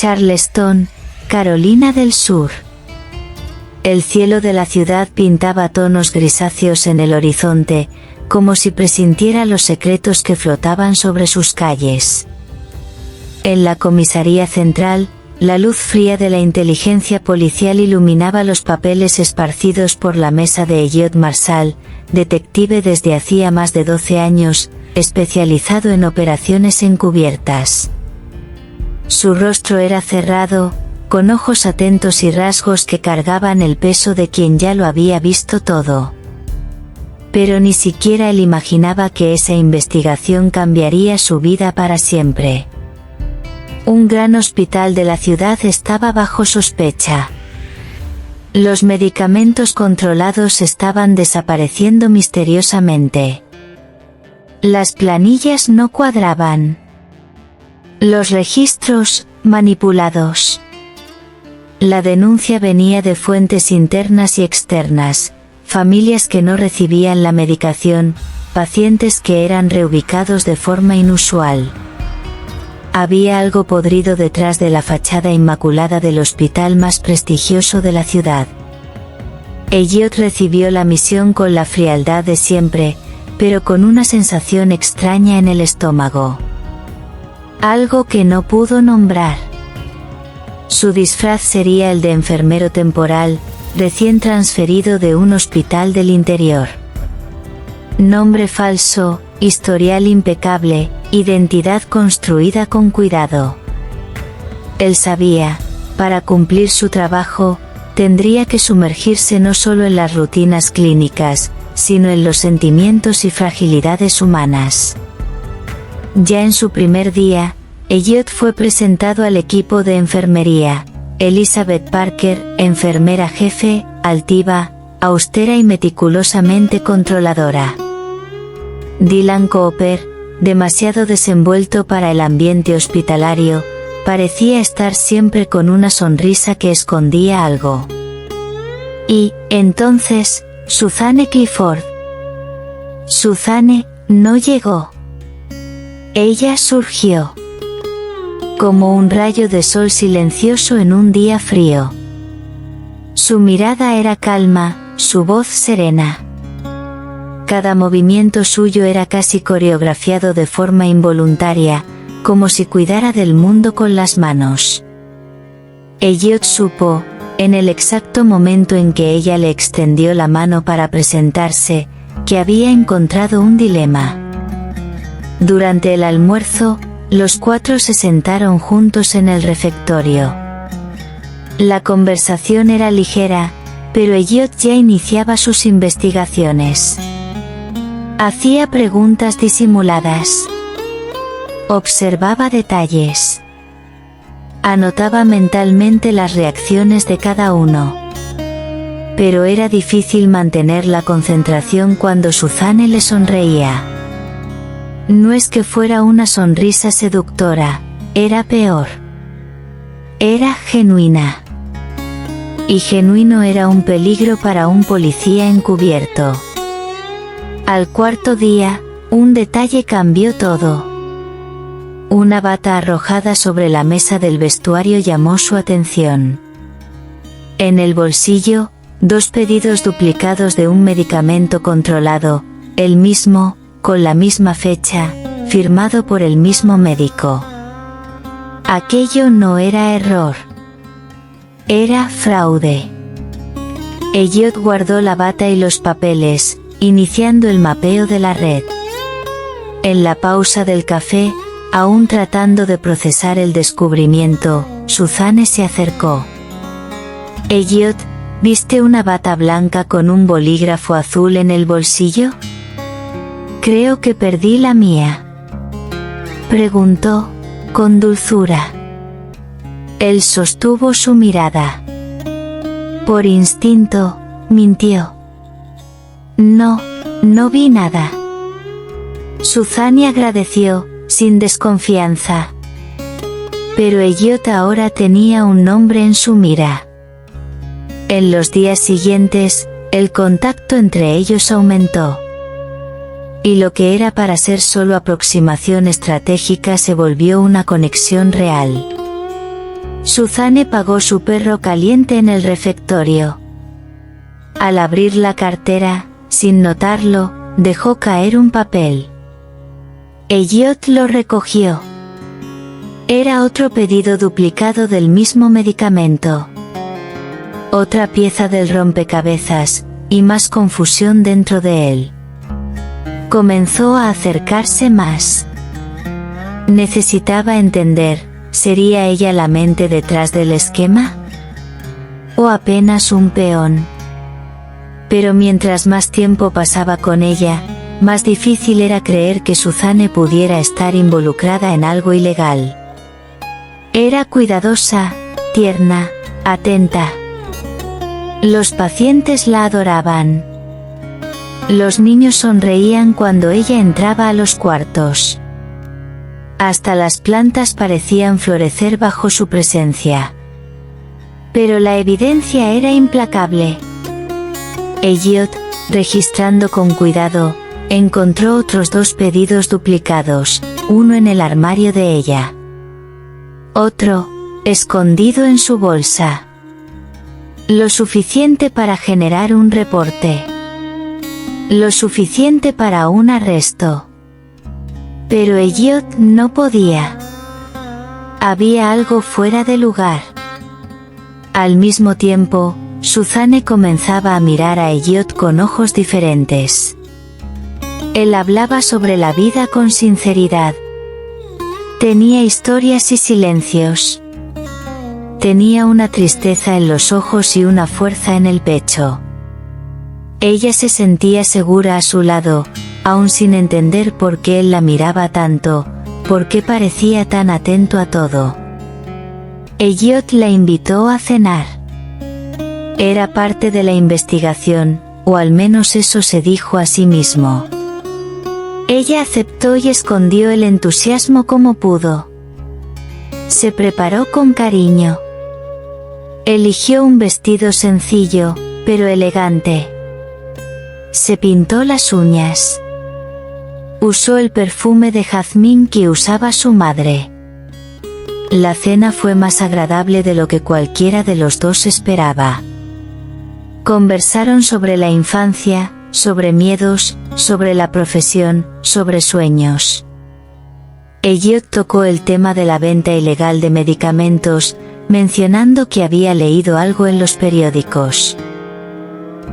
Charleston, Carolina del Sur. El cielo de la ciudad pintaba tonos grisáceos en el horizonte, como si presintiera los secretos que flotaban sobre sus calles. En la comisaría central, la luz fría de la inteligencia policial iluminaba los papeles esparcidos por la mesa de Elliot Marshall, detective desde hacía más de 12 años, especializado en operaciones encubiertas. Su rostro era cerrado, con ojos atentos y rasgos que cargaban el peso de quien ya lo había visto todo. Pero ni siquiera él imaginaba que esa investigación cambiaría su vida para siempre. Un gran hospital de la ciudad estaba bajo sospecha. Los medicamentos controlados estaban desapareciendo misteriosamente. Las planillas no cuadraban. Los registros, manipulados. La denuncia venía de fuentes internas y externas, familias que no recibían la medicación, pacientes que eran reubicados de forma inusual. Había algo podrido detrás de la fachada inmaculada del hospital más prestigioso de la ciudad. Elliot recibió la misión con la frialdad de siempre, pero con una sensación extraña en el estómago. Algo que no pudo nombrar. Su disfraz sería el de enfermero temporal, recién transferido de un hospital del interior. Nombre falso, historial impecable, identidad construida con cuidado. Él sabía, para cumplir su trabajo, tendría que sumergirse no solo en las rutinas clínicas, sino en los sentimientos y fragilidades humanas. Ya en su primer día, Elliot fue presentado al equipo de enfermería. Elizabeth Parker, enfermera jefe, altiva, austera y meticulosamente controladora. Dylan Cooper, demasiado desenvuelto para el ambiente hospitalario, parecía estar siempre con una sonrisa que escondía algo. Y, entonces, Suzanne Clifford. Suzanne no llegó. Ella surgió. Como un rayo de sol silencioso en un día frío. Su mirada era calma, su voz serena. Cada movimiento suyo era casi coreografiado de forma involuntaria, como si cuidara del mundo con las manos. Elliot supo, en el exacto momento en que ella le extendió la mano para presentarse, que había encontrado un dilema. Durante el almuerzo, los cuatro se sentaron juntos en el refectorio. La conversación era ligera, pero Elliot ya iniciaba sus investigaciones. Hacía preguntas disimuladas. Observaba detalles. Anotaba mentalmente las reacciones de cada uno. Pero era difícil mantener la concentración cuando Suzanne le sonreía. No es que fuera una sonrisa seductora, era peor. Era genuina. Y genuino era un peligro para un policía encubierto. Al cuarto día, un detalle cambió todo. Una bata arrojada sobre la mesa del vestuario llamó su atención. En el bolsillo, 2 pedidos duplicados de un medicamento controlado, el mismo, con la misma fecha, firmado por el mismo médico. Aquello no era error. Era fraude. Elliot guardó la bata y los papeles, iniciando el mapeo de la red. En la pausa del café, aún tratando de procesar el descubrimiento, Suzanne se acercó. Elliot, ¿viste una bata blanca con un bolígrafo azul en el bolsillo? Creo que perdí la mía. Preguntó, con dulzura. Él sostuvo su mirada. Por instinto, mintió. No vi nada. Suzanne agradeció, sin desconfianza. Pero Elliot ahora tenía un nombre en su mira. En los días siguientes, el contacto entre ellos aumentó. Y lo que era para ser solo aproximación estratégica se volvió una conexión real. Suzanne pagó su perro caliente en el refectorio. Al abrir la cartera, sin notarlo, dejó caer un papel. Elliot lo recogió. Era otro pedido duplicado del mismo medicamento. Otra pieza del rompecabezas, y más confusión dentro de él. Comenzó a acercarse más. Necesitaba entender, ¿sería ella la mente detrás del esquema? ¿O apenas un peón? Pero mientras más tiempo pasaba con ella, más difícil era creer que Suzanne pudiera estar involucrada en algo ilegal. Era cuidadosa, tierna, atenta. Los pacientes la adoraban. Los niños sonreían cuando ella entraba a los cuartos. Hasta las plantas parecían florecer bajo su presencia. Pero la evidencia era implacable. Elliot, registrando con cuidado, encontró otros 2 pedidos duplicados, uno en el armario de ella. Otro, escondido en su bolsa. Lo suficiente para generar un reporte. Lo suficiente para un arresto. Pero Elliot no podía. Había algo fuera de lugar. Al mismo tiempo, Suzanne comenzaba a mirar a Elliot con ojos diferentes. Él hablaba sobre la vida con sinceridad. Tenía historias y silencios. Tenía una tristeza en los ojos y una fuerza en el pecho. Ella se sentía segura a su lado, aún sin entender por qué él la miraba tanto, por qué parecía tan atento a todo. Elliot la invitó a cenar. Era parte de la investigación, o al menos eso se dijo a sí mismo. Ella aceptó y escondió el entusiasmo como pudo. Se preparó con cariño. Eligió un vestido sencillo, pero elegante. Se pintó las uñas. Usó el perfume de jazmín que usaba su madre. La cena fue más agradable de lo que cualquiera de los dos esperaba. Conversaron sobre la infancia, sobre miedos, sobre la profesión, sobre sueños. Elliot tocó el tema de la venta ilegal de medicamentos, mencionando que había leído algo en los periódicos.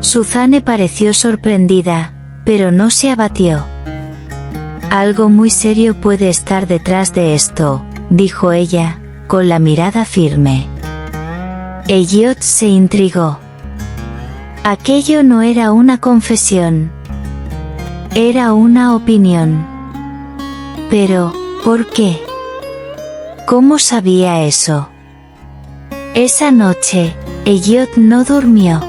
Suzanne pareció sorprendida, pero no se abatió. Algo muy serio puede estar detrás de esto, dijo ella, con la mirada firme. Elliot se intrigó. Aquello no era una confesión. Era una opinión. Pero, ¿por qué? ¿Cómo sabía eso? Esa noche, Elliot no durmió.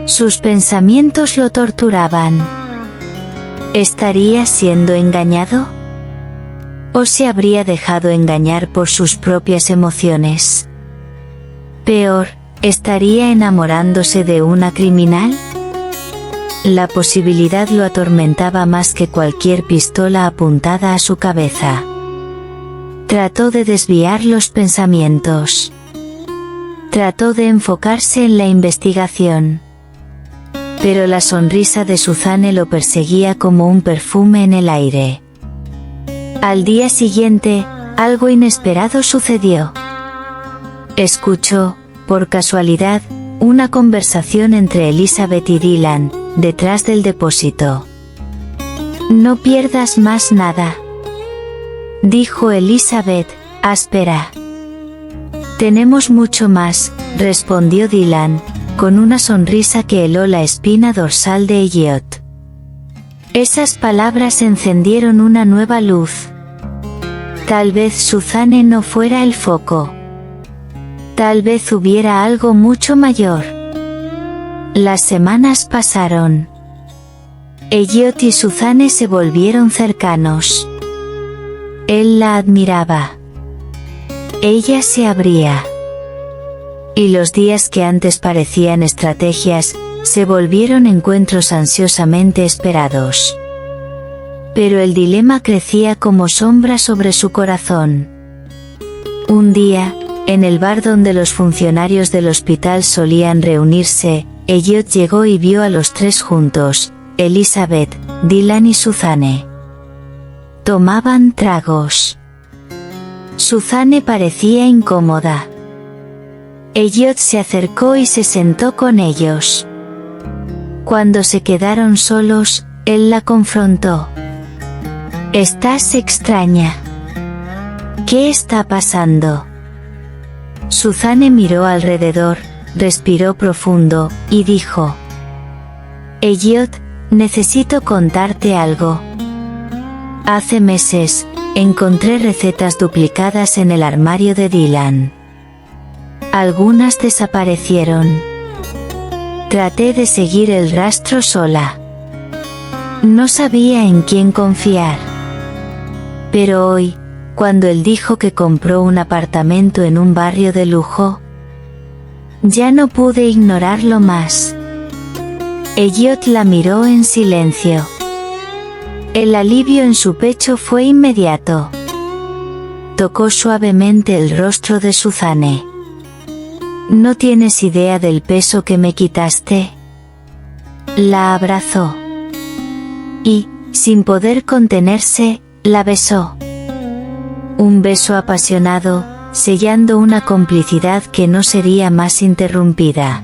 Sus pensamientos lo torturaban. ¿Estaría siendo engañado? ¿O se habría dejado engañar por sus propias emociones? Peor, ¿estaría enamorándose de una criminal? La posibilidad lo atormentaba más que cualquier pistola apuntada a su cabeza. Trató de desviar los pensamientos. Trató de enfocarse en la investigación. Pero la sonrisa de Suzanne lo perseguía como un perfume en el aire. Al día siguiente, algo inesperado sucedió. Escuchó, por casualidad, una conversación entre Elizabeth y Dylan, detrás del depósito. «No pierdas más nada», dijo Elizabeth, áspera. «Tenemos mucho más», respondió Dylan, con una sonrisa que heló la espina dorsal de Elliot. Esas palabras encendieron una nueva luz. Tal vez Suzanne no fuera el foco. Tal vez hubiera algo mucho mayor. Las semanas pasaron. Elliot y Suzanne se volvieron cercanos. Él la admiraba. Ella se abría. Y los días que antes parecían estrategias, se volvieron encuentros ansiosamente esperados. Pero el dilema crecía como sombra sobre su corazón. Un día, en el bar donde los funcionarios del hospital solían reunirse, Elliot llegó y vio a los tres juntos, Elizabeth, Dylan y Suzanne. Tomaban tragos. Suzanne parecía incómoda. Elliot se acercó y se sentó con ellos. Cuando se quedaron solos, él la confrontó. «Estás extraña. ¿Qué está pasando?» Suzanne miró alrededor, respiró profundo, y dijo: «Elliot, necesito contarte algo. Hace meses, encontré recetas duplicadas en el armario de Dylan. Algunas desaparecieron. Traté de seguir el rastro sola. No sabía en quién confiar. Pero hoy, cuando él dijo que compró un apartamento en un barrio de lujo, ya no pude ignorarlo más». Elliot la miró en silencio. El alivio en su pecho fue inmediato. Tocó suavemente el rostro de Suzanne. «¿No tienes idea del peso que me quitaste?». La abrazó. Y, sin poder contenerse, la besó. Un beso apasionado, sellando una complicidad que no sería más interrumpida.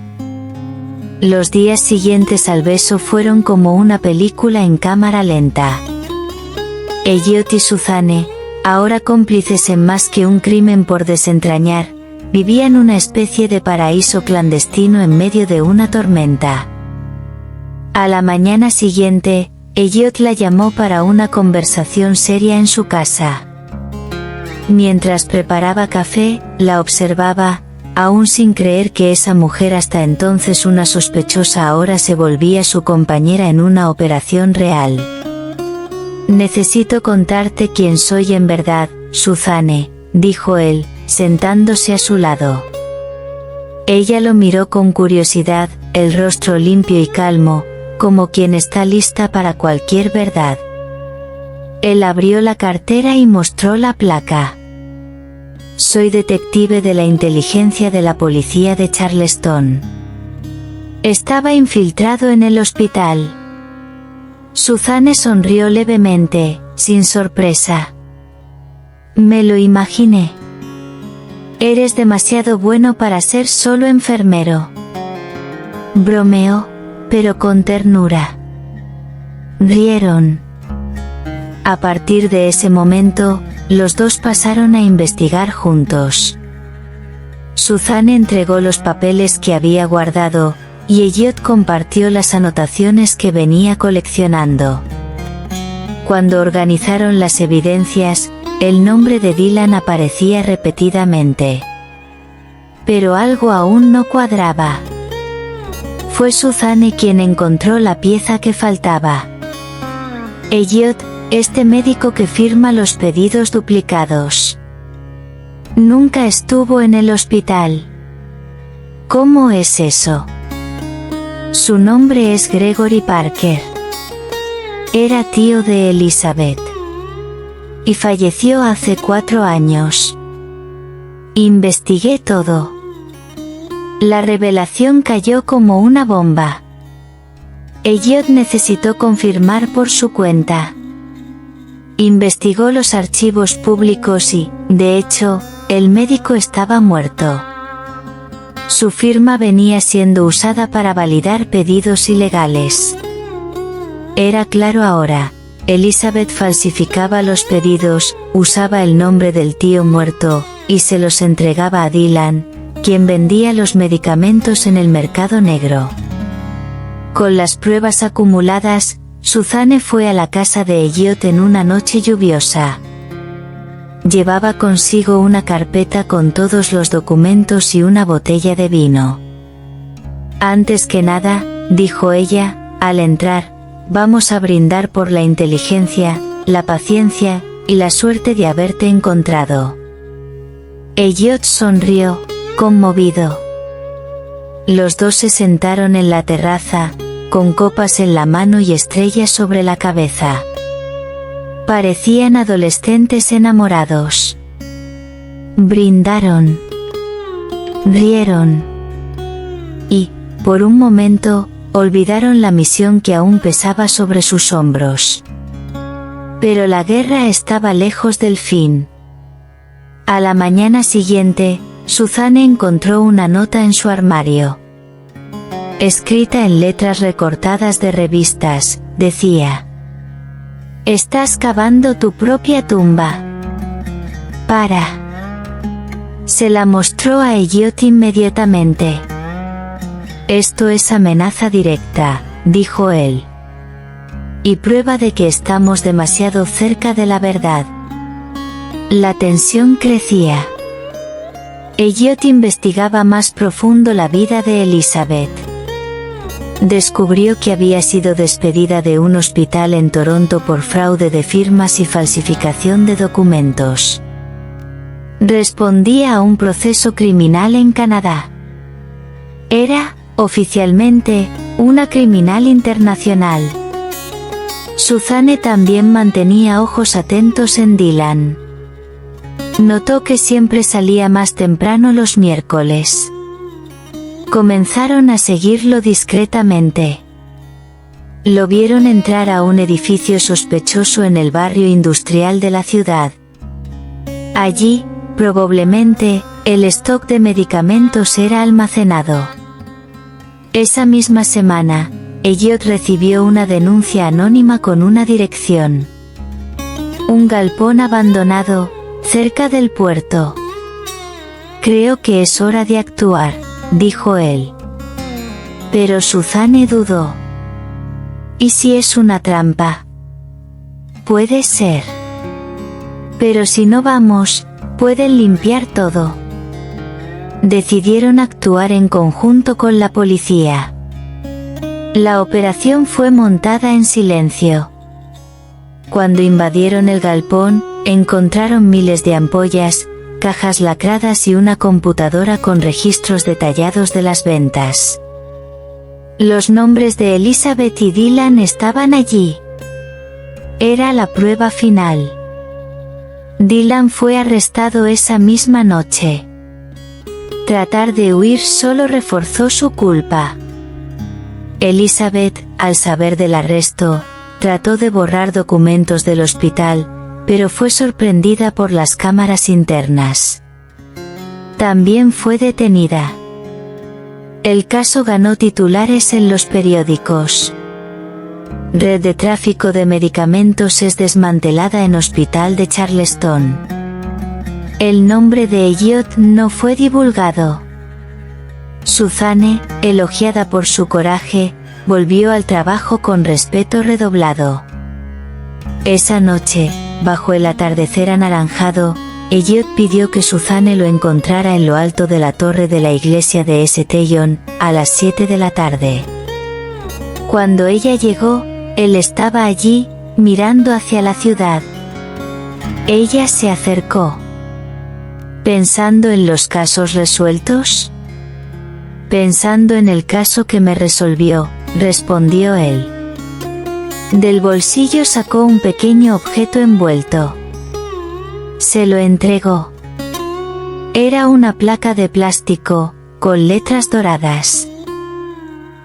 Los días siguientes al beso fueron como una película en cámara lenta. Elliot y Suzanne, ahora cómplices en más que un crimen por desentrañar, vivían una especie de paraíso clandestino en medio de una tormenta. A la mañana siguiente, Elliot la llamó para una conversación seria en su casa. Mientras preparaba café, la observaba, aún sin creer que esa mujer hasta entonces una sospechosa ahora se volvía su compañera en una operación real. «Necesito contarte quién soy en verdad, Suzanne», dijo él, sentándose a su lado. Ella lo miró con curiosidad, el rostro limpio y calmo, como quien está lista para cualquier verdad. Él abrió la cartera y mostró la placa. «Soy detective de la inteligencia de la policía de Charleston. Estaba infiltrado en el hospital». Suzanne sonrió levemente, sin sorpresa. «Me lo imaginé. Eres demasiado bueno para ser solo enfermero». Bromeó, pero con ternura. Rieron. A partir de ese momento, los dos pasaron a investigar juntos. Suzanne entregó los papeles que había guardado, y Elliot compartió las anotaciones que venía coleccionando. Cuando organizaron las evidencias, el nombre de Dylan aparecía repetidamente. Pero algo aún no cuadraba. Fue Suzanne quien encontró la pieza que faltaba. Elliot, este médico que firma los pedidos duplicados. Nunca estuvo en el hospital. ¿Cómo es eso? Su nombre es Gregory Parker. Era tío de Elizabeth. Y falleció hace 4 años. Investigué todo. La revelación cayó como una bomba. Elliot necesitó confirmar por su cuenta. Investigó los archivos públicos y, de hecho, el médico estaba muerto. Su firma venía siendo usada para validar pedidos ilegales. Era claro ahora, Elizabeth falsificaba los pedidos, usaba el nombre del tío muerto, y se los entregaba a Dylan, quien vendía los medicamentos en el mercado negro. Con las pruebas acumuladas, Suzanne fue a la casa de Elliot en una noche lluviosa. Llevaba consigo una carpeta con todos los documentos y una botella de vino. «Antes que nada», dijo ella, al entrar, «vamos a brindar por la inteligencia, la paciencia, y la suerte de haberte encontrado». Elliot sonrió, conmovido. Los dos se sentaron en la terraza, con copas en la mano y estrellas sobre la cabeza. Parecían adolescentes enamorados. Brindaron. Rieron. Y, por un momento, olvidaron la misión que aún pesaba sobre sus hombros. Pero la guerra estaba lejos del fin. A la mañana siguiente, Suzanne encontró una nota en su armario. Escrita en letras recortadas de revistas, decía: «Estás cavando tu propia tumba. Para». Se la mostró a Elliot inmediatamente. «Esto es amenaza directa», dijo él. «Y prueba de que estamos demasiado cerca de la verdad». La tensión crecía. Elliot investigaba más profundo la vida de Elizabeth. Descubrió que había sido despedida de un hospital en Toronto por fraude de firmas y falsificación de documentos. Respondía a un proceso criminal en Canadá. Era, oficialmente, una criminal internacional. Suzanne también mantenía ojos atentos en Dylan. Notó que siempre salía más temprano los miércoles. Comenzaron a seguirlo discretamente. Lo vieron entrar a un edificio sospechoso en el barrio industrial de la ciudad. Allí, probablemente, el stock de medicamentos era almacenado. Esa misma semana, Elliot recibió una denuncia anónima con una dirección. Un galpón abandonado, cerca del puerto. «Creo que es hora de actuar», dijo él. Pero Suzanne dudó. «¿Y si es una trampa?» «Puede ser. Pero si no vamos, pueden limpiar todo». Decidieron actuar en conjunto con la policía. La operación fue montada en silencio. Cuando invadieron el galpón, encontraron miles de ampollas, cajas lacradas y una computadora con registros detallados de las ventas. Los nombres de Elizabeth y Dylan estaban allí. Era la prueba final. Dylan fue arrestado esa misma noche. Tratar de huir solo reforzó su culpa. Elizabeth, al saber del arresto, trató de borrar documentos del hospital, pero fue sorprendida por las cámaras internas. También fue detenida. El caso ganó titulares en los periódicos. Red de tráfico de medicamentos es desmantelada en hospital de Charleston. El nombre de Elliot no fue divulgado. Suzanne, elogiada por su coraje, volvió al trabajo con respeto redoblado. Esa noche, bajo el atardecer anaranjado, Elliot pidió que Suzanne lo encontrara en lo alto de la torre de la iglesia de St. John, a las 7 de la tarde. Cuando ella llegó, él estaba allí, mirando hacia la ciudad. Ella se acercó. ¿Pensando en los casos resueltos? Pensando en el caso que me resolvió, respondió él. Del bolsillo sacó un pequeño objeto envuelto. Se lo entregó. Era una placa de plástico, con letras doradas.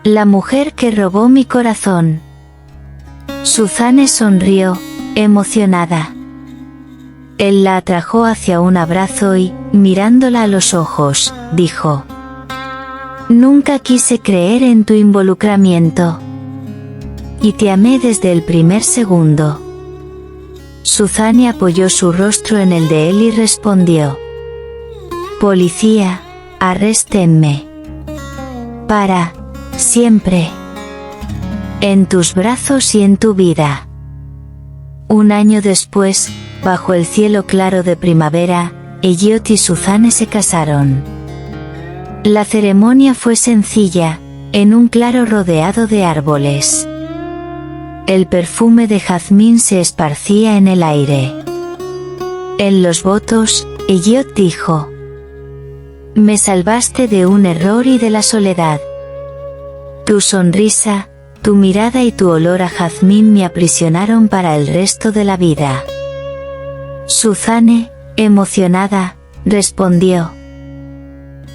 La mujer que robó mi corazón. Suzanne sonrió, emocionada. Él la atrajo hacia un abrazo y, mirándola a los ojos, dijo: «Nunca quise creer en tu involucramiento. Y te amé desde el primer segundo». Suzanne apoyó su rostro en el de él y respondió: «Policía, arréstenme. Para siempre. En tus brazos y en tu vida». Un año después, bajo el cielo claro de primavera, Elliot y Suzanne se casaron. La ceremonia fue sencilla, en un claro rodeado de árboles. El perfume de jazmín se esparcía en el aire. En los votos, Elliot dijo: «Me salvaste de un error y de la soledad. Tu sonrisa, tu mirada y tu olor a jazmín me aprisionaron para el resto de la vida». Suzanne, emocionada, respondió: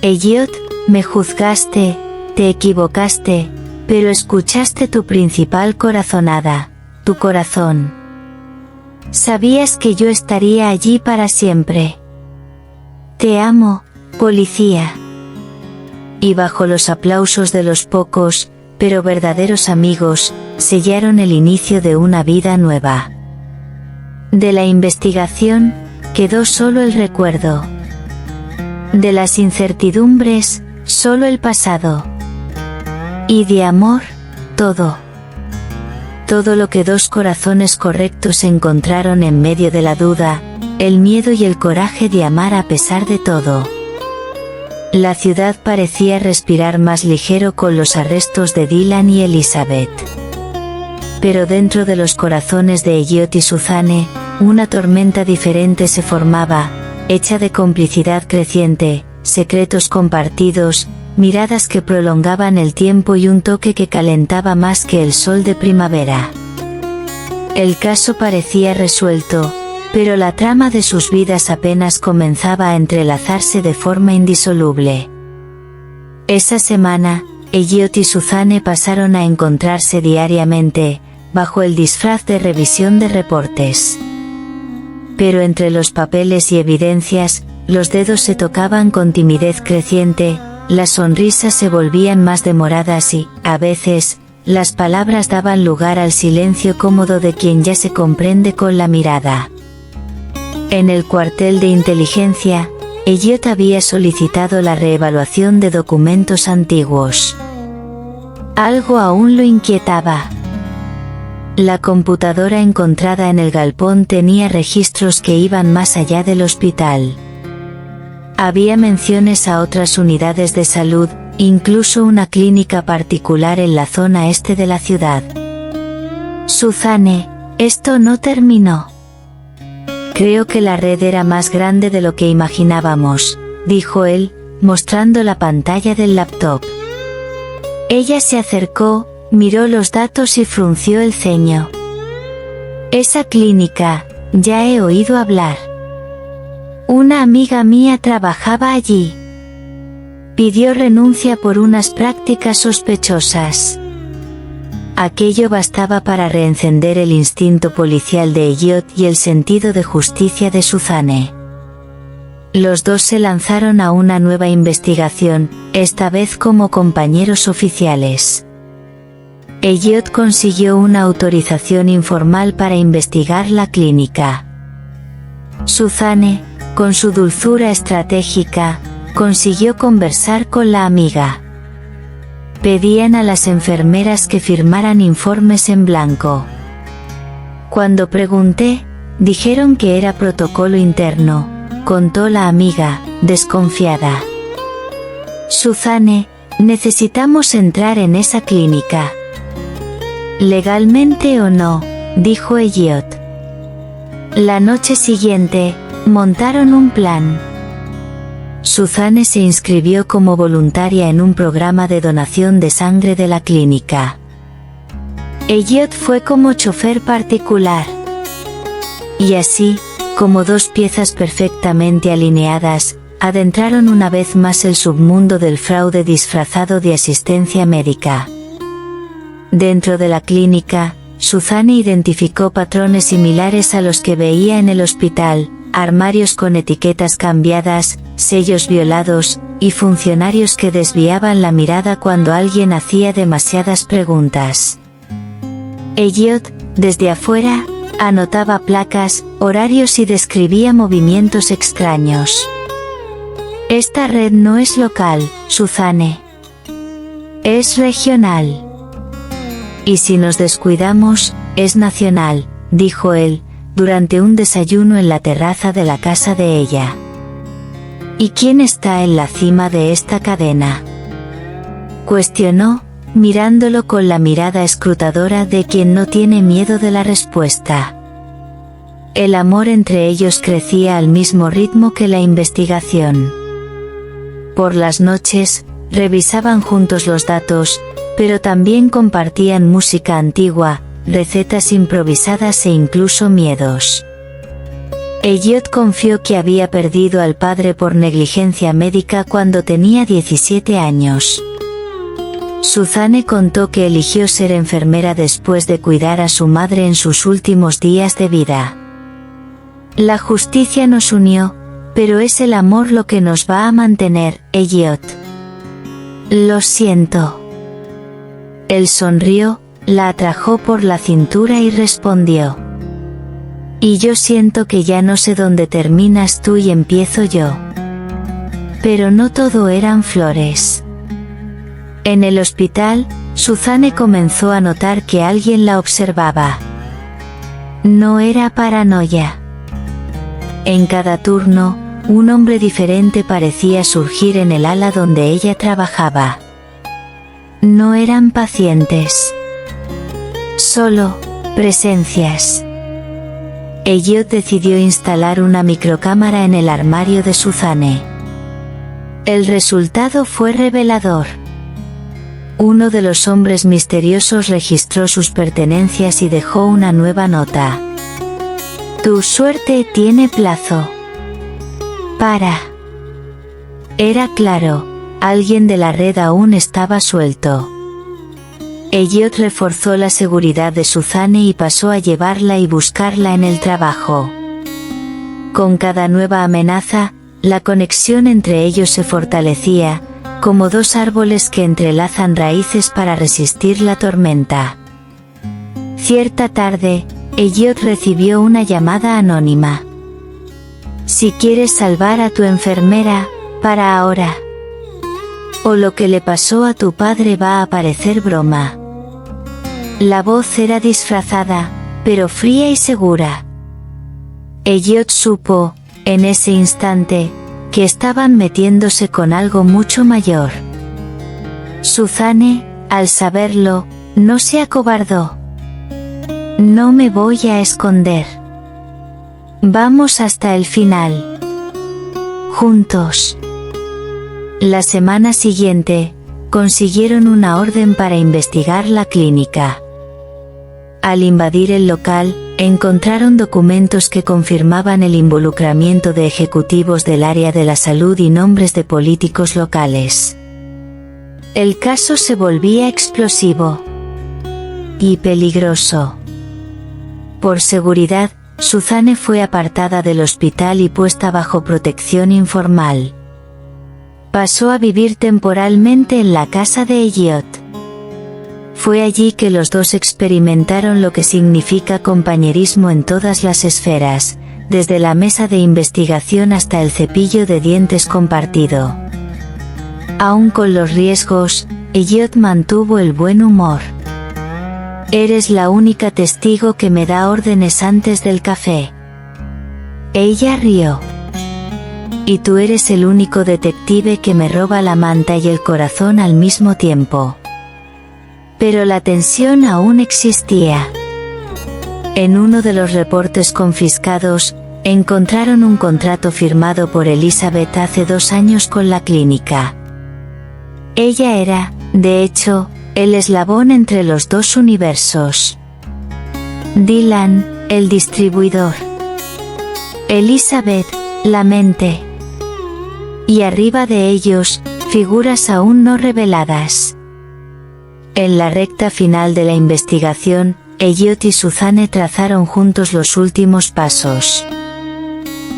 Elliot, me juzgaste, te equivocaste, pero escuchaste tu principal corazonada, tu corazón. Sabías que yo estaría allí para siempre. Te amo, policía. Y bajo los aplausos de los pocos, pero verdaderos amigos, sellaron el inicio de una vida nueva. De la investigación, quedó solo el recuerdo. De las incertidumbres, solo el pasado. Y de amor, todo. Todo lo que dos corazones correctos encontraron en medio de la duda, el miedo y el coraje de amar a pesar de todo. La ciudad parecía respirar más ligero con los arrestos de Dylan y Elizabeth. Pero dentro de los corazones de Elliot y Suzanne, una tormenta diferente se formaba, hecha de complicidad creciente, secretos compartidos, miradas que prolongaban el tiempo y un toque que calentaba más que el sol de primavera. El caso parecía resuelto, pero la trama de sus vidas apenas comenzaba a entrelazarse de forma indisoluble. Esa semana, Elliot y Suzanne pasaron a encontrarse diariamente, bajo el disfraz de revisión de reportes. Pero entre los papeles y evidencias, los dedos se tocaban con timidez creciente, las sonrisas se volvían más demoradas y, a veces, las palabras daban lugar al silencio cómodo de quien ya se comprende con la mirada. En el cuartel de inteligencia, Elliot había solicitado la reevaluación de documentos antiguos. Algo aún lo inquietaba. La computadora encontrada en el galpón tenía registros que iban más allá del hospital. Había menciones a otras unidades de salud, incluso una clínica particular en la zona este de la ciudad. Suzanne, esto no terminó. Creo que la red era más grande de lo que imaginábamos, dijo él, mostrando la pantalla del laptop. Ella se acercó, miró los datos y frunció el ceño. Esa clínica, ya he oído hablar. Una amiga mía trabajaba allí. Pidió renuncia por unas prácticas sospechosas. Aquello bastaba para reencender el instinto policial de Elliot y el sentido de justicia de Suzanne. Los dos se lanzaron a una nueva investigación, esta vez como compañeros oficiales. Elliot consiguió una autorización informal para investigar la clínica. Suzanne, con su dulzura estratégica, consiguió conversar con la amiga. Pedían a las enfermeras que firmaran informes en blanco. Cuando pregunté, dijeron que era protocolo interno, contó la amiga, desconfiada. Suzanne, necesitamos entrar en esa clínica. ¿Legalmente o no?, dijo Elliot. La noche siguiente, montaron un plan. Suzanne se inscribió como voluntaria en un programa de donación de sangre de la clínica. Elliot fue como chofer particular. Y así, como dos piezas perfectamente alineadas, adentraron una vez más el submundo del fraude disfrazado de asistencia médica. Dentro de la clínica, Suzanne identificó patrones similares a los que veía en el hospital: armarios con etiquetas cambiadas, sellos violados, y funcionarios que desviaban la mirada cuando alguien hacía demasiadas preguntas. Elliot, desde afuera, anotaba placas, horarios y describía movimientos extraños. Esta red no es local, Suzanne. Es regional. Y si nos descuidamos, es nacional, dijo él, durante un desayuno en la terraza de la casa de ella. ¿Y quién está en la cima de esta cadena?, cuestionó, mirándolo con la mirada escrutadora de quien no tiene miedo de la respuesta. El amor entre ellos crecía al mismo ritmo que la investigación. Por las noches, revisaban juntos los datos, pero también compartían música antigua, recetas improvisadas e incluso miedos. Elliot confió que había perdido al padre por negligencia médica cuando tenía 17 años. Suzanne contó que eligió ser enfermera después de cuidar a su madre en sus últimos días de vida. La justicia nos unió, pero es el amor lo que nos va a mantener, Elliot. Lo siento. Él sonrió, la atrajo por la cintura y respondió. Y yo siento que ya no sé dónde terminas tú y empiezo yo. Pero no todo eran flores. En el hospital, Suzanne comenzó a notar que alguien la observaba. No era paranoia. En cada turno, un hombre diferente parecía surgir en el ala donde ella trabajaba. No eran pacientes. Solo presencias. Elliot decidió instalar una microcámara en el armario de Suzanne. El resultado fue revelador. Uno de los hombres misteriosos registró sus pertenencias y dejó una nueva nota. Tu suerte tiene plazo. Para. Era claro, alguien de la red aún estaba suelto. Elliot reforzó la seguridad de Suzanne y pasó a llevarla y buscarla en el trabajo. Con cada nueva amenaza, la conexión entre ellos se fortalecía, como dos árboles que entrelazan raíces para resistir la tormenta. Cierta tarde, Elliot recibió una llamada anónima. Si quieres salvar a tu enfermera, para ahora. O lo que le pasó a tu padre va a parecer broma. La voz era disfrazada, pero fría y segura. Elliot supo, en ese instante, que estaban metiéndose con algo mucho mayor. Suzanne, al saberlo, no se acobardó. No me voy a esconder. Vamos hasta el final. Juntos. La semana siguiente, consiguieron una orden para investigar la clínica. Al invadir el local, encontraron documentos que confirmaban el involucramiento de ejecutivos del área de la salud y nombres de políticos locales. El caso se volvía explosivo y peligroso. Por seguridad, Suzanne fue apartada del hospital y puesta bajo protección informal. Pasó a vivir temporalmente en la casa de Elliot. Fue allí que los dos experimentaron lo que significa compañerismo en todas las esferas, desde la mesa de investigación hasta el cepillo de dientes compartido. Aun con los riesgos, Elliot mantuvo el buen humor. Eres la única testigo que me da órdenes antes del café. Ella rió. Y tú eres el único detective que me roba la manta y el corazón al mismo tiempo. Pero la tensión aún existía. En uno de los reportes confiscados, encontraron un contrato firmado por Elizabeth hace 2 años con la clínica. Ella era, de hecho, el eslabón entre los dos universos. Dylan, el distribuidor. Elizabeth, la mente. Y arriba de ellos, figuras aún no reveladas. En la recta final de la investigación, Elliot y Suzanne trazaron juntos los últimos pasos.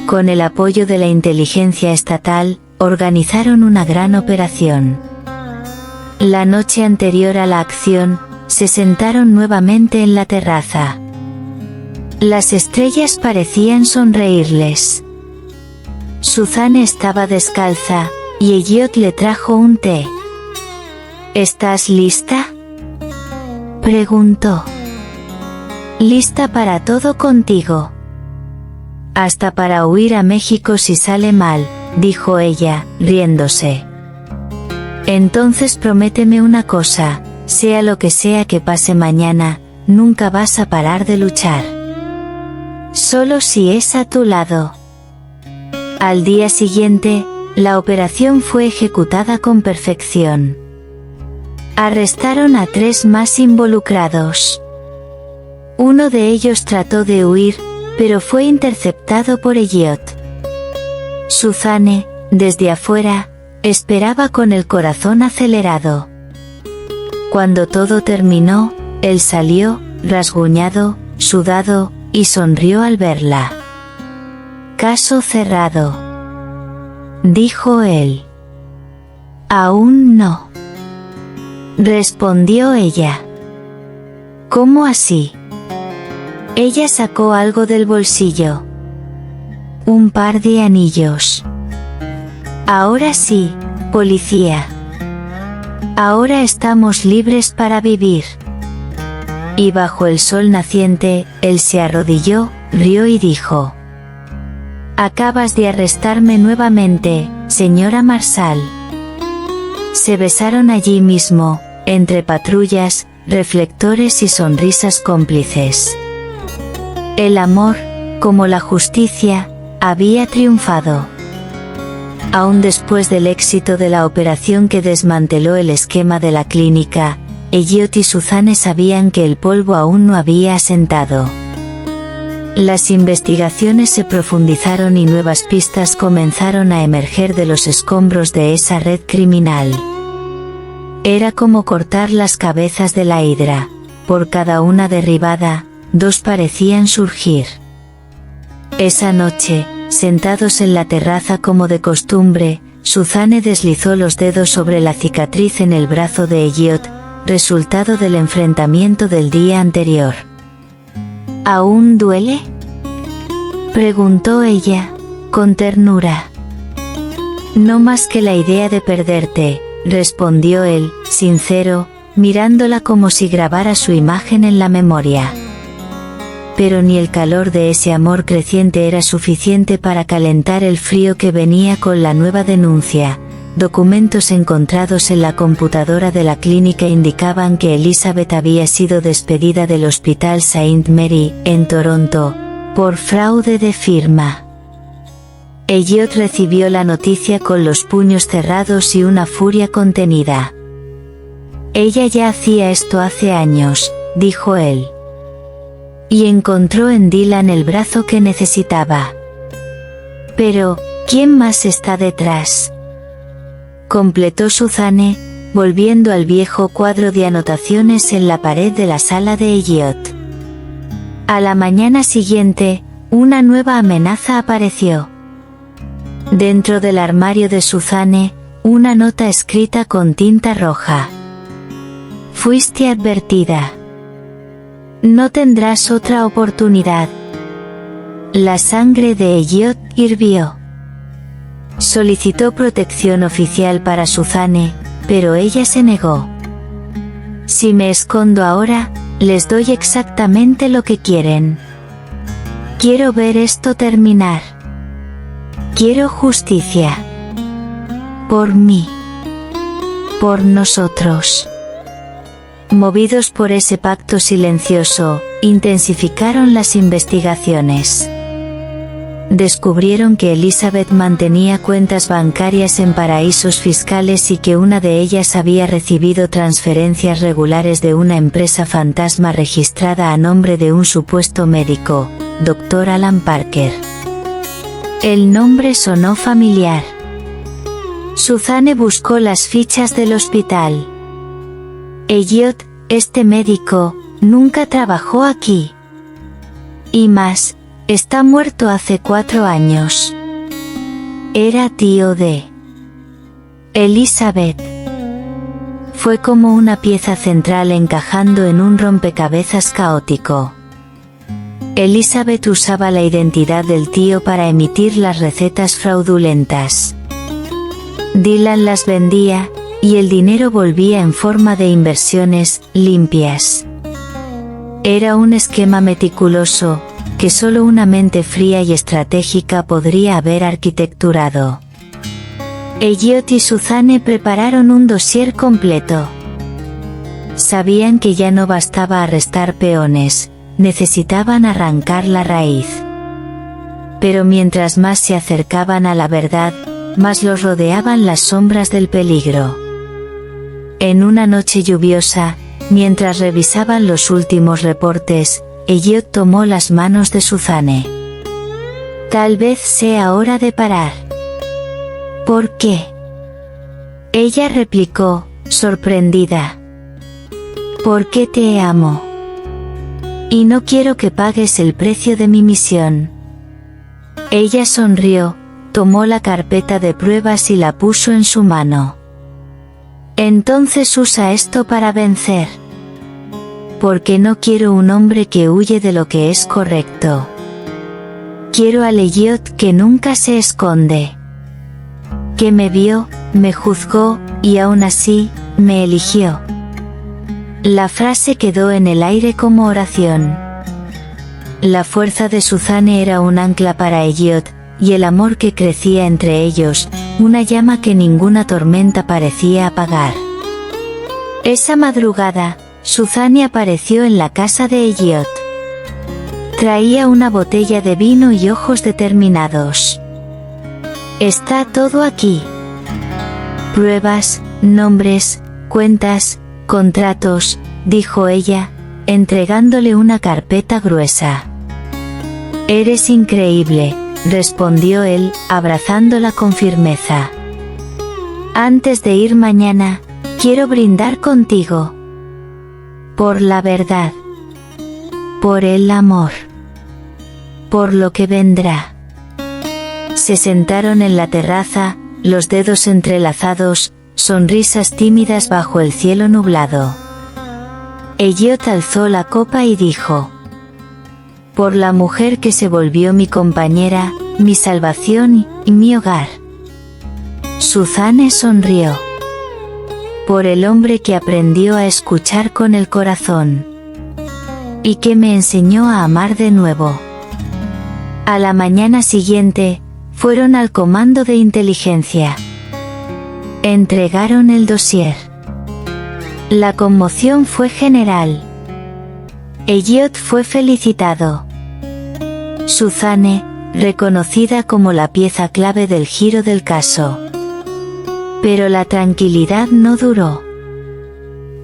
Con el apoyo de la inteligencia estatal, organizaron una gran operación. La noche anterior a la acción, se sentaron nuevamente en la terraza. Las estrellas parecían sonreírles. Suzanne estaba descalza, y Elliot le trajo un té. ¿Estás lista?, preguntó. Lista para todo contigo. Hasta para huir a México si sale mal, dijo ella, riéndose. Entonces prométeme una cosa, sea lo que sea que pase mañana, nunca vas a parar de luchar. Solo si es a tu lado. Al día siguiente, la operación fue ejecutada con perfección. Arrestaron a 3 más involucrados. Uno de ellos trató de huir, pero fue interceptado por Elliot. Suzanne, desde afuera, esperaba con el corazón acelerado. Cuando todo terminó, él salió, rasguñado, sudado, y sonrió al verla. «Caso cerrado», dijo él. «Aún no», respondió ella. «¿Cómo así?» Ella sacó algo del bolsillo. Un par de anillos. «Ahora sí, policía. Ahora estamos libres para vivir». Y bajo el sol naciente, él se arrodilló, rió y dijo: «Acabas de arrestarme nuevamente, señora Marshall». Se besaron allí mismo, entre patrullas, reflectores y sonrisas cómplices. El amor, como la justicia, había triunfado. Aún después del éxito de la operación que desmanteló el esquema de la clínica, Elliot y Suzanne sabían que el polvo aún no había asentado. Las investigaciones se profundizaron y nuevas pistas comenzaron a emerger de los escombros de esa red criminal. Era como cortar las cabezas de la hidra. Por cada una derribada, dos parecían surgir. Esa noche, sentados en la terraza como de costumbre, Suzanne deslizó los dedos sobre la cicatriz en el brazo de Elliot, resultado del enfrentamiento del día anterior. «¿Aún duele?», preguntó ella, con ternura. «No más que la idea de perderte», respondió él, sincero, mirándola como si grabara su imagen en la memoria. Pero ni el calor de ese amor creciente era suficiente para calentar el frío que venía con la nueva denuncia. Documentos encontrados en la computadora de la clínica indicaban que Elizabeth había sido despedida del Hospital St. Mary, en Toronto, por fraude de firma. Elliot recibió la noticia con los puños cerrados y una furia contenida. «Ella ya hacía esto hace años», dijo él. Y encontró en Dylan el brazo que necesitaba. «Pero, ¿quién más está detrás?», completó Suzanne, volviendo al viejo cuadro de anotaciones en la pared de la sala de Elliot. A la mañana siguiente, una nueva amenaza apareció. Dentro del armario de Suzanne, una nota escrita con tinta roja. «Fuiste advertida. No tendrás otra oportunidad». La sangre de Elliot hirvió. Solicitó protección oficial para Suzanne, pero ella se negó. «Si me escondo ahora, les doy exactamente lo que quieren. Quiero ver esto terminar. Quiero justicia. Por mí. Por nosotros». Movidos por ese pacto silencioso, intensificaron las investigaciones. Descubrieron que Elizabeth mantenía cuentas bancarias en paraísos fiscales y que una de ellas había recibido transferencias regulares de una empresa fantasma registrada a nombre de un supuesto médico, Dr. Alan Parker. El nombre sonó familiar. Suzanne buscó las fichas del hospital. «Elliot, este médico, nunca trabajó aquí. Y más, está muerto hace 4 años. Era tío de Elizabeth». Fue como una pieza central encajando en un rompecabezas caótico. Elizabeth usaba la identidad del tío para emitir las recetas fraudulentas. Dylan las vendía, y el dinero volvía en forma de inversiones limpias. Era un esquema meticuloso, que solo una mente fría y estratégica podría haber arquitecturado. Elliot y Suzanne prepararon un dossier completo. Sabían que ya no bastaba arrestar peones, necesitaban arrancar la raíz. Pero mientras más se acercaban a la verdad, más los rodeaban las sombras del peligro. En una noche lluviosa, mientras revisaban los últimos reportes, Elliot tomó las manos de Suzanne. Tal vez sea hora de parar. ¿Por qué? Ella replicó, sorprendida. Porque te amo. Y no quiero que pagues el precio de mi misión. Ella sonrió, tomó la carpeta de pruebas y la puso en su mano. Entonces usa esto para vencer. Porque no quiero un hombre que huye de lo que es correcto. Quiero al Elliot que nunca se esconde. Que me vio, me juzgó, y aún así, me eligió. La frase quedó en el aire como oración. La fuerza de Suzanne era un ancla para Elliot, y el amor que crecía entre ellos, una llama que ninguna tormenta parecía apagar. Esa madrugada, Suzanne apareció en la casa de Elliot. Traía una botella de vino y ojos determinados. Está todo aquí. Pruebas, nombres, cuentas, contratos, dijo ella, entregándole una carpeta gruesa. Eres increíble, respondió él, abrazándola con firmeza. Antes de ir mañana, quiero brindar contigo. Por la verdad. Por el amor. Por lo que vendrá. Se sentaron en la terraza, los dedos entrelazados, sonrisas tímidas bajo el cielo nublado. Elliot alzó la copa y dijo: por la mujer que se volvió mi compañera, mi salvación y mi hogar. Suzanne sonrió. Por el hombre que aprendió a escuchar con el corazón. Y que me enseñó a amar de nuevo. A la mañana siguiente, fueron al comando de inteligencia. Entregaron el dossier. La conmoción fue general. Elliot fue felicitado. Suzanne, reconocida como la pieza clave del giro del caso. Pero la tranquilidad no duró.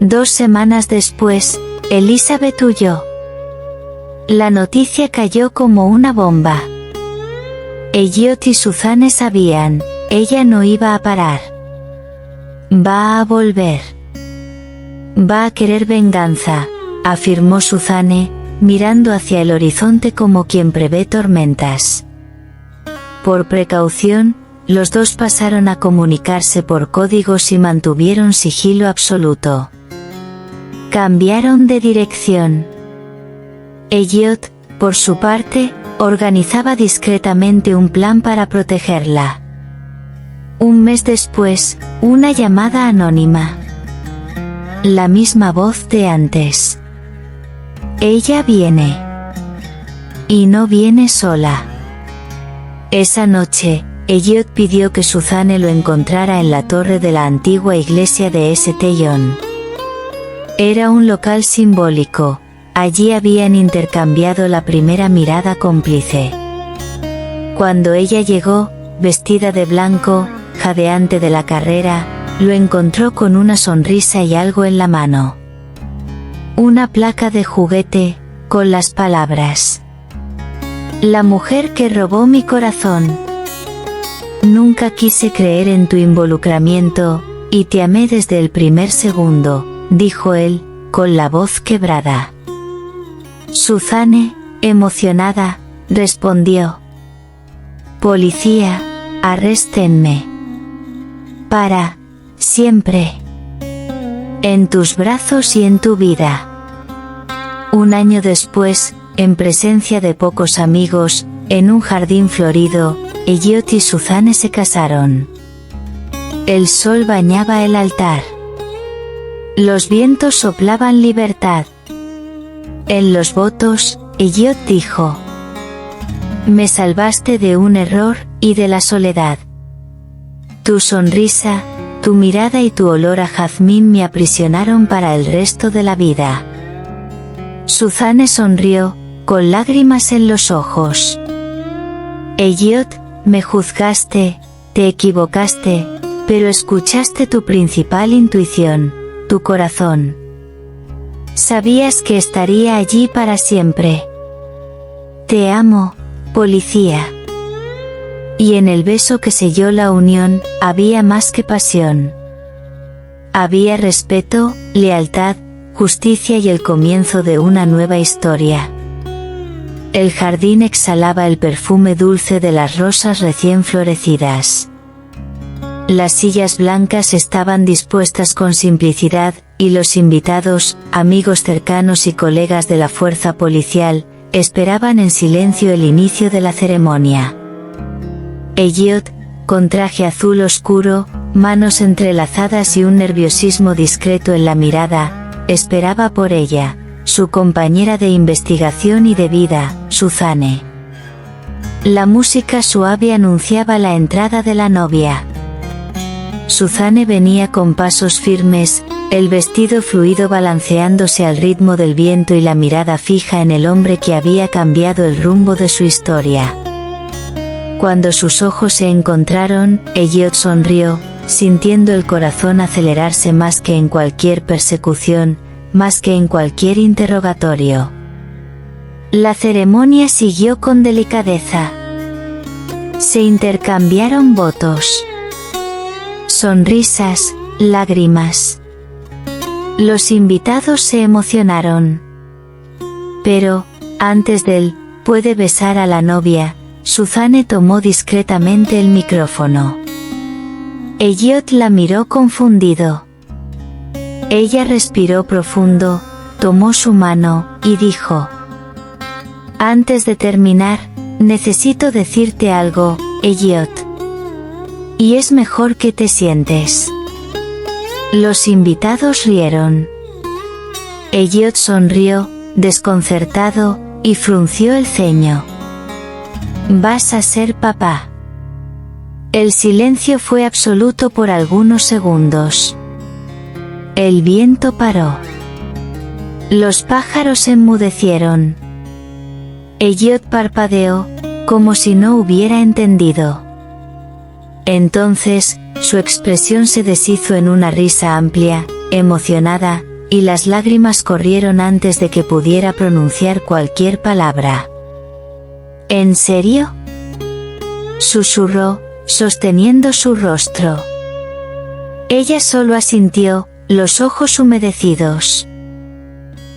2 semanas después, Elizabeth huyó. La noticia cayó como una bomba. Elliot y Suzanne sabían, ella no iba a parar. Va a volver. Va a querer venganza, afirmó Suzanne, mirando hacia el horizonte como quien prevé tormentas. Por precaución, los dos pasaron a comunicarse por códigos y mantuvieron sigilo absoluto. Cambiaron de dirección. Elliot, por su parte, organizaba discretamente un plan para protegerla. Un mes después, una llamada anónima. La misma voz de antes. Ella viene. Y no viene sola. Esa noche, Elliot pidió que Suzanne lo encontrara en la torre de la antigua iglesia de St. John. Era un local simbólico, allí habían intercambiado la primera mirada cómplice. Cuando ella llegó, vestida de blanco, jadeante de la carrera, lo encontró con una sonrisa y algo en la mano. Una placa de juguete, con las palabras: la mujer que robó mi corazón. Nunca quise creer en tu involucramiento, y te amé desde el primer segundo, dijo él, con la voz quebrada. Suzanne, emocionada, respondió: policía, arréstenme. Para siempre. En tus brazos y en tu vida. 1 año después, en presencia de pocos amigos, en un jardín florido, Elliot y Suzanne se casaron. El sol bañaba el altar. Los vientos soplaban libertad. En los votos, Elliot dijo: me salvaste de un error y de la soledad. Tu sonrisa, tu mirada y tu olor a jazmín me aprisionaron para el resto de la vida. Suzanne sonrió, con lágrimas en los ojos. Elliot, me juzgaste, te equivocaste, pero escuchaste tu principal intuición, tu corazón. Sabías que estaría allí para siempre. Te amo, policía. Y en el beso que selló la unión, había más que pasión. Había respeto, lealtad, justicia y el comienzo de una nueva historia. El jardín exhalaba el perfume dulce de las rosas recién florecidas. Las sillas blancas estaban dispuestas con simplicidad, y los invitados, amigos cercanos y colegas de la fuerza policial, esperaban en silencio el inicio de la ceremonia. Elliot, con traje azul oscuro, manos entrelazadas y un nerviosismo discreto en la mirada, esperaba por ella, su compañera de investigación y de vida, Suzanne. La música suave anunciaba la entrada de la novia. Suzanne venía con pasos firmes, el vestido fluido balanceándose al ritmo del viento y la mirada fija en el hombre que había cambiado el rumbo de su historia. Cuando sus ojos se encontraron, Elliot sonrió, sintiendo el corazón acelerarse más que en cualquier persecución, más que en cualquier interrogatorio. La ceremonia siguió con delicadeza. Se intercambiaron votos. Sonrisas, lágrimas. Los invitados se emocionaron. Pero, antes del «puede besar a la novia», Suzanne tomó discretamente el micrófono. Elliot la miró confundido. Ella respiró profundo, tomó su mano, y dijo: «Antes de terminar, necesito decirte algo, Elliot. Y es mejor que te sientes». Los invitados rieron. Elliot sonrió, desconcertado, y frunció el ceño. «Vas a ser papá». El silencio fue absoluto por algunos segundos. El viento paró. Los pájaros enmudecieron. Elliot parpadeó, como si no hubiera entendido. Entonces, su expresión se deshizo en una risa amplia, emocionada, y las lágrimas corrieron antes de que pudiera pronunciar cualquier palabra. «¿En serio?», susurró, sosteniendo su rostro. Ella solo asintió, los ojos humedecidos.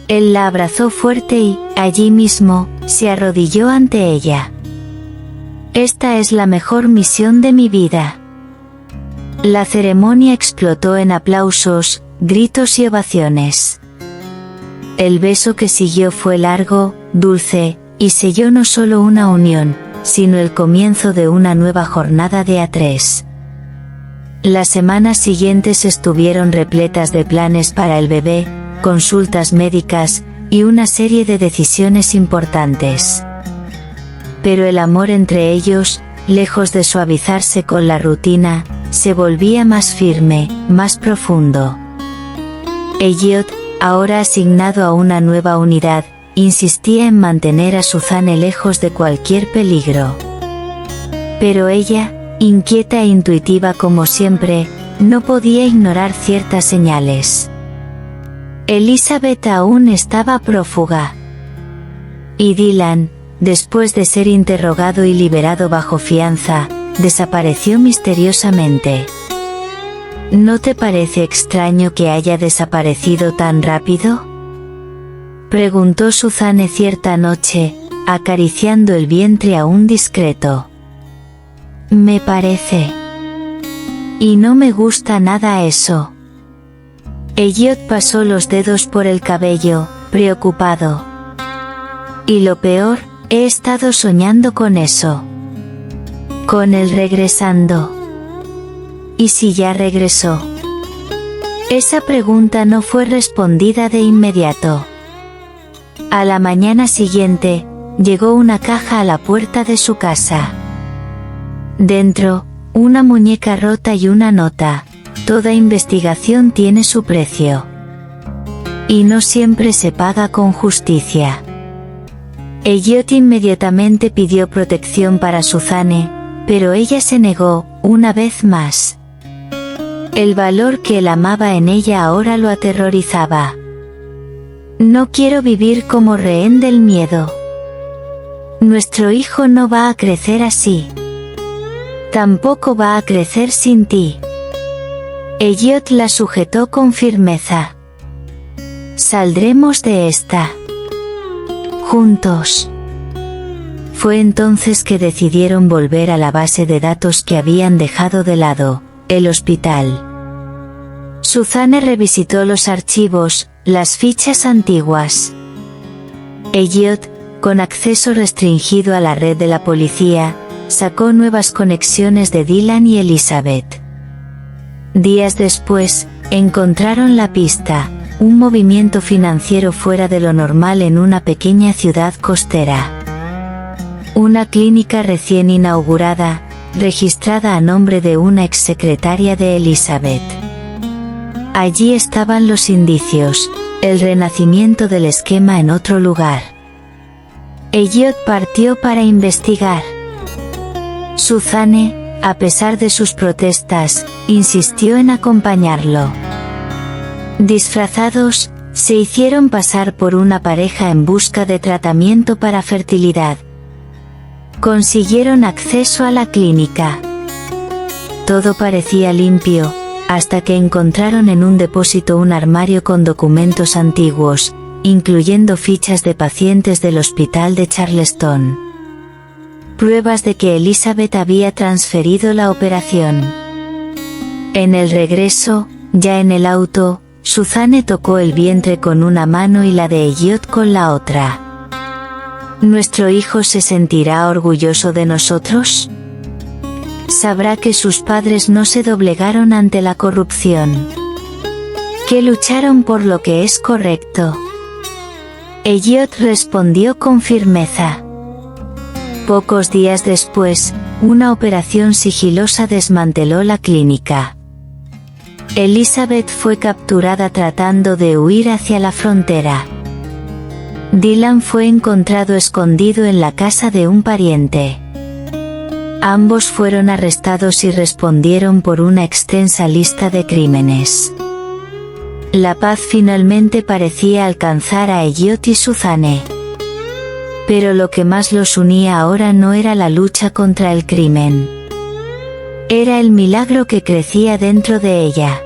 Él la abrazó fuerte y, allí mismo, se arrodilló ante ella. «Esta es la mejor misión de mi vida». La ceremonia explotó en aplausos, gritos y ovaciones. El beso que siguió fue largo, dulce, y selló no solo una unión, sino el comienzo de una nueva jornada de A3. Las semanas siguientes estuvieron repletas de planes para el bebé, consultas médicas, y una serie de decisiones importantes. Pero el amor entre ellos, lejos de suavizarse con la rutina, se volvía más firme, más profundo. Elliot, ahora asignado a una nueva unidad, insistía en mantener a Suzanne lejos de cualquier peligro. Pero ella, inquieta e intuitiva como siempre, no podía ignorar ciertas señales. Elizabeth aún estaba prófuga. Y Dylan, después de ser interrogado y liberado bajo fianza, desapareció misteriosamente. ¿No te parece extraño que haya desaparecido tan rápido?, preguntó Suzanne cierta noche, acariciando el vientre aún discreto. «Me parece. Y no me gusta nada eso». Elliot pasó los dedos por el cabello, preocupado. «Y lo peor, he estado soñando con eso. Con él regresando». «¿Y si ya regresó?». Esa pregunta no fue respondida de inmediato. A la mañana siguiente, llegó una caja a la puerta de su casa. Dentro, una muñeca rota y una nota: «Toda investigación tiene su precio. Y no siempre se paga con justicia». Elliot inmediatamente pidió protección para Suzanne, pero ella se negó, una vez más. El valor que él amaba en ella ahora lo aterrorizaba. No quiero vivir como rehén del miedo. Nuestro hijo no va a crecer así. Tampoco va a crecer sin ti. Elliot la sujetó con firmeza. Saldremos de esta. Juntos. Fue entonces que decidieron volver a la base de datos que habían dejado de lado, el hospital. Suzanne revisitó los archivos, las fichas antiguas. Elliot, con acceso restringido a la red de la policía, sacó nuevas conexiones de Dylan y Elizabeth. Días después, encontraron la pista, un movimiento financiero fuera de lo normal en una pequeña ciudad costera. Una clínica recién inaugurada, registrada a nombre de una exsecretaria de Elizabeth. Allí estaban los indicios, el renacimiento del esquema en otro lugar. Elliot partió para investigar. Suzanne, a pesar de sus protestas, insistió en acompañarlo. Disfrazados, se hicieron pasar por una pareja en busca de tratamiento para fertilidad. Consiguieron acceso a la clínica. Todo parecía limpio, hasta que encontraron en un depósito un armario con documentos antiguos, incluyendo fichas de pacientes del hospital de Charleston. Pruebas de que Elizabeth había transferido la operación. En el regreso, ya en el auto, Suzanne tocó el vientre con una mano y la de Elliot con la otra. ¿Nuestro hijo se sentirá orgulloso de nosotros? Sabrá que sus padres no se doblegaron ante la corrupción. Que lucharon por lo que es correcto. Elliot respondió con firmeza. Pocos días después, una operación sigilosa desmanteló la clínica. Elizabeth fue capturada tratando de huir hacia la frontera. Dylan fue encontrado escondido en la casa de un pariente. Ambos fueron arrestados y respondieron por una extensa lista de crímenes. La paz finalmente parecía alcanzar a Elliot y Suzanne. Pero lo que más los unía ahora no era la lucha contra el crimen. Era el milagro que crecía dentro de ella.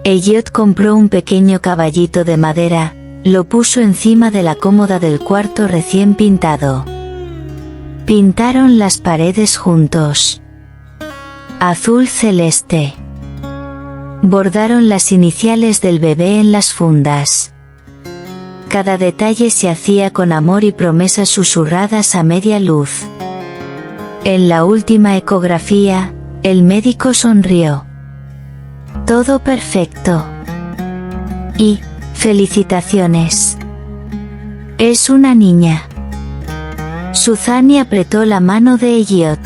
Elliot compró un pequeño caballito de madera, lo puso encima de la cómoda del cuarto recién pintado. Pintaron las paredes juntos. Azul celeste. Bordaron las iniciales del bebé en las fundas. Cada detalle se hacía con amor y promesas susurradas a media luz. En la última ecografía, el médico sonrió. Todo perfecto. Y, felicitaciones. Es una niña. Suzanne apretó la mano de Elliot.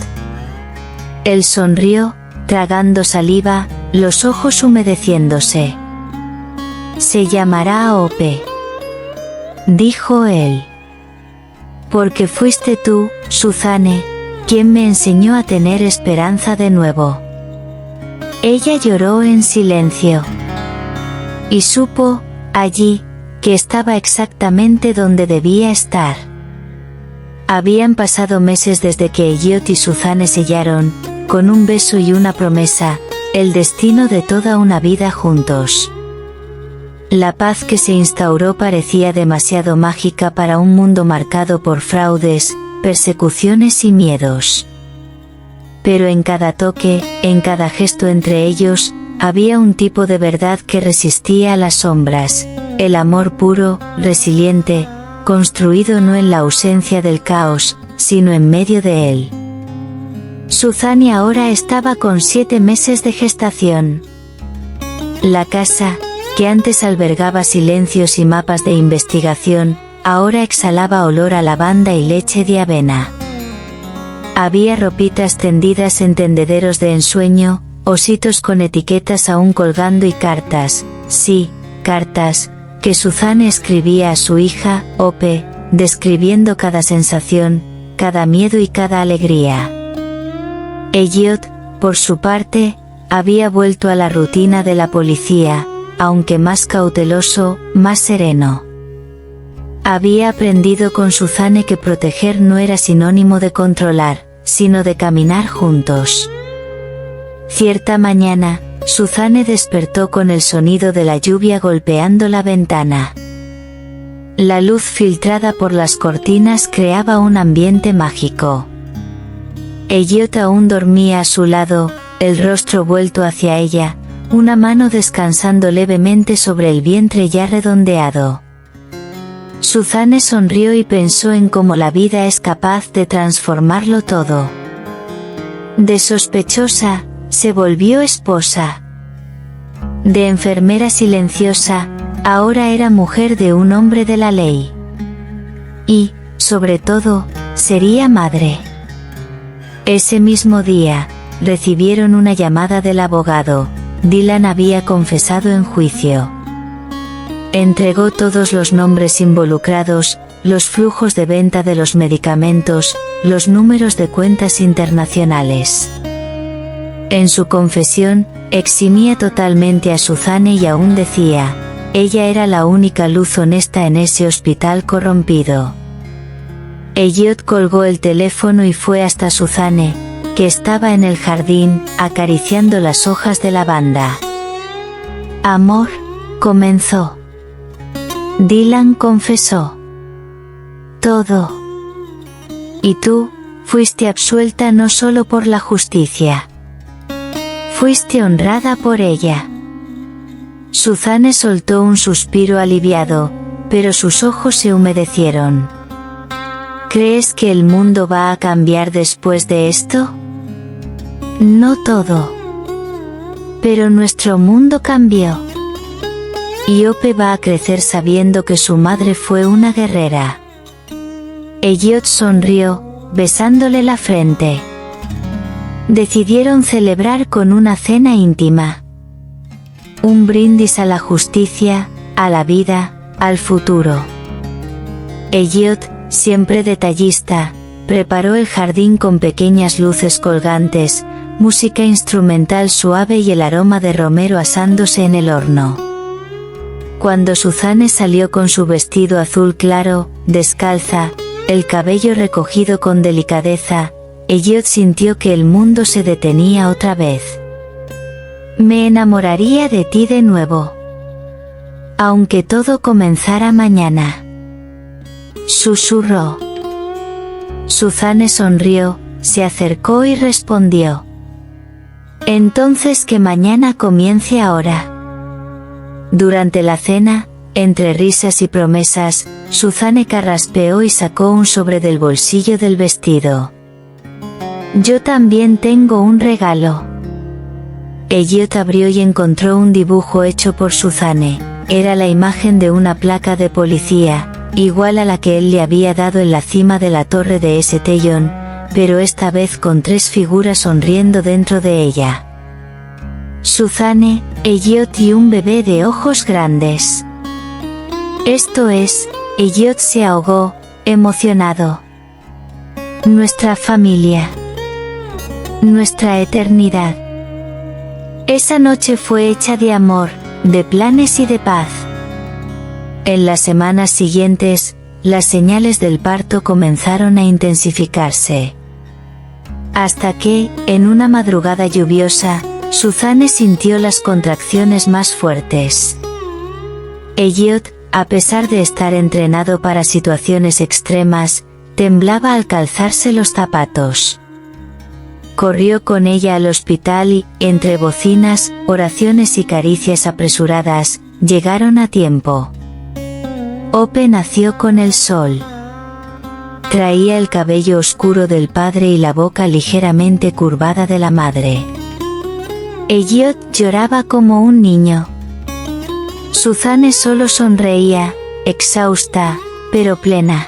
Él sonrió, tragando saliva, los ojos humedeciéndose. Se llamará Ope, dijo él. Porque fuiste tú, Suzanne, quien me enseñó a tener esperanza de nuevo. Ella lloró en silencio. Y supo, allí, que estaba exactamente donde debía estar. Habían pasado meses desde que Elliot y Suzanne sellaron, con un beso y una promesa, el destino de toda una vida juntos. La paz que se instauró parecía demasiado mágica para un mundo marcado por fraudes, persecuciones y miedos. Pero en cada toque, en cada gesto entre ellos, había un tipo de verdad que resistía a las sombras, el amor puro, resiliente, construido no en la ausencia del caos, sino en medio de él. Suzanne ahora estaba con 7 meses de gestación. La casa, que antes albergaba silencios y mapas de investigación, ahora exhalaba olor a lavanda y leche de avena. Había ropitas tendidas en tendederos de ensueño, ositos con etiquetas aún colgando y cartas, sí, cartas, que Suzanne escribía a su hija, Ope, describiendo cada sensación, cada miedo y cada alegría. Elliot, por su parte, había vuelto a la rutina de la policía, aunque más cauteloso, más sereno. Había aprendido con Suzanne que proteger no era sinónimo de controlar, sino de caminar juntos. Cierta mañana, Suzanne despertó con el sonido de la lluvia golpeando la ventana. La luz filtrada por las cortinas creaba un ambiente mágico. Elliot aún dormía a su lado, el rostro vuelto hacia ella, una mano descansando levemente sobre el vientre ya redondeado. Suzanne sonrió y pensó en cómo la vida es capaz de transformarlo todo. De sospechosa, se volvió esposa. De enfermera silenciosa, ahora era mujer de un hombre de la ley. Y, sobre todo, sería madre. Ese mismo día, recibieron una llamada del abogado. Dylan había confesado en juicio. Entregó todos los nombres involucrados, los flujos de venta de los medicamentos, los números de cuentas internacionales. En su confesión, eximía totalmente a Suzanne y aún decía, ella era la única luz honesta en ese hospital corrompido. Elliot colgó el teléfono y fue hasta Suzanne, que estaba en el jardín, acariciando las hojas de lavanda. Amor, comenzó. Dylan confesó. Todo. Y tú, fuiste absuelta no solo por la justicia. Fuiste honrada por ella. Suzanne soltó un suspiro aliviado, pero sus ojos se humedecieron. ¿Crees que el mundo va a cambiar después de esto? No todo. Pero nuestro mundo cambió. Y Hope va a crecer sabiendo que su madre fue una guerrera. Elliot sonrió, besándole la frente. Decidieron celebrar con una cena íntima. Un brindis a la justicia, a la vida, al futuro. Elliot, siempre detallista, preparó el jardín con pequeñas luces colgantes, música instrumental suave y el aroma de romero asándose en el horno. Cuando Suzanne salió con su vestido azul claro, descalza, el cabello recogido con delicadeza, Elliot sintió que el mundo se detenía otra vez. Me enamoraría de ti de nuevo. Aunque todo comenzara mañana. Susurró. Suzanne sonrió, se acercó y respondió. Entonces que mañana comience ahora. Durante la cena, entre risas y promesas, Suzanne carraspeó y sacó un sobre del bolsillo del vestido. Yo también tengo un regalo. Elliot abrió y encontró un dibujo hecho por Suzanne. Era la imagen de una placa de policía, igual a la que él le había dado en la cima de la torre de Stellon, pero esta vez con 3 figuras sonriendo dentro de ella. Suzanne, Elliot y un bebé de ojos grandes. Esto es, Elliot se ahogó, emocionado. Nuestra familia. Nuestra eternidad. Esa noche fue hecha de amor, de planes y de paz. En las semanas siguientes, las señales del parto comenzaron a intensificarse. Hasta que, en una madrugada lluviosa, Suzanne sintió las contracciones más fuertes. Elliot, a pesar de estar entrenado para situaciones extremas, temblaba al calzarse los zapatos. Corrió con ella al hospital y, entre bocinas, oraciones y caricias apresuradas, llegaron a tiempo. Hope nació con el sol. Traía el cabello oscuro del padre y la boca ligeramente curvada de la madre. Elliot lloraba como un niño. Suzanne solo sonreía, exhausta, pero plena.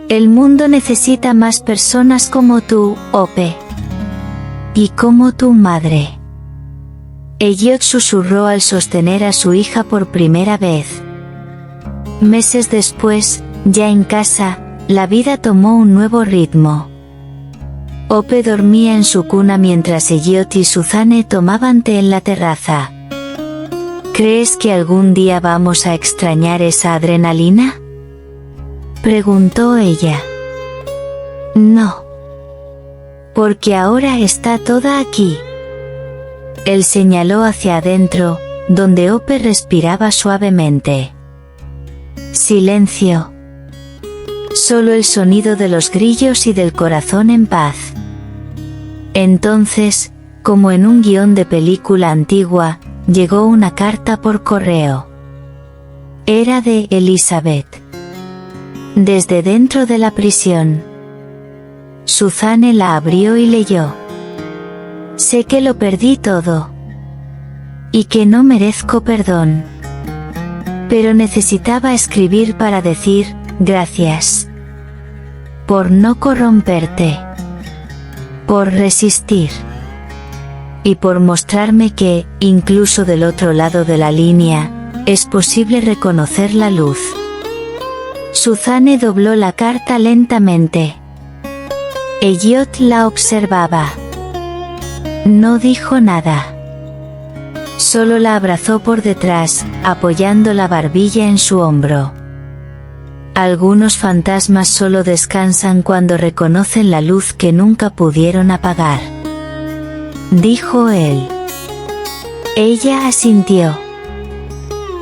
El mundo necesita más personas como tú, Hope. Y como tu madre. Elliot susurró al sostener a su hija por primera vez. Meses después, ya en casa, la vida tomó un nuevo ritmo. Hope dormía en su cuna mientras Elliot y Suzanne tomaban té en la terraza. ¿Crees que algún día vamos a extrañar esa adrenalina?, preguntó ella. No. Porque ahora está toda aquí. Él señaló hacia adentro, donde Hope respiraba suavemente. Silencio. Solo el sonido de los grillos y del corazón en paz. Entonces, como en un guión de película antigua, llegó una carta por correo. Era de Elizabeth. Desde dentro de la prisión. Suzanne la abrió y leyó. Sé que lo perdí todo. Y que no merezco perdón. Pero necesitaba escribir para decir, gracias. Por no corromperte. Por resistir. Y por mostrarme que, incluso del otro lado de la línea, es posible reconocer la luz. Suzanne dobló la carta lentamente. Elliot la observaba. No dijo nada. Solo la abrazó por detrás, apoyando la barbilla en su hombro. Algunos fantasmas solo descansan cuando reconocen la luz que nunca pudieron apagar, dijo él. Ella asintió.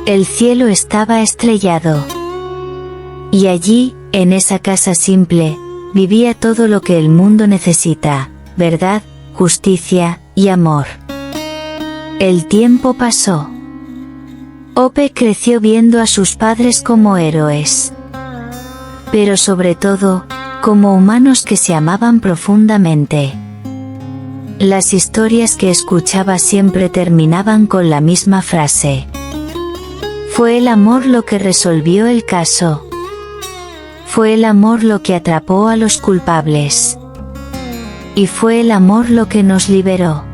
El cielo estaba estrellado. Y allí, en esa casa simple, vivía todo lo que el mundo necesita: verdad, justicia y amor. El tiempo pasó. Hope creció viendo a sus padres como héroes. Pero sobre todo, como humanos que se amaban profundamente. Las historias que escuchaba siempre terminaban con la misma frase. Fue el amor lo que resolvió el caso. Fue el amor lo que atrapó a los culpables. Y fue el amor lo que nos liberó.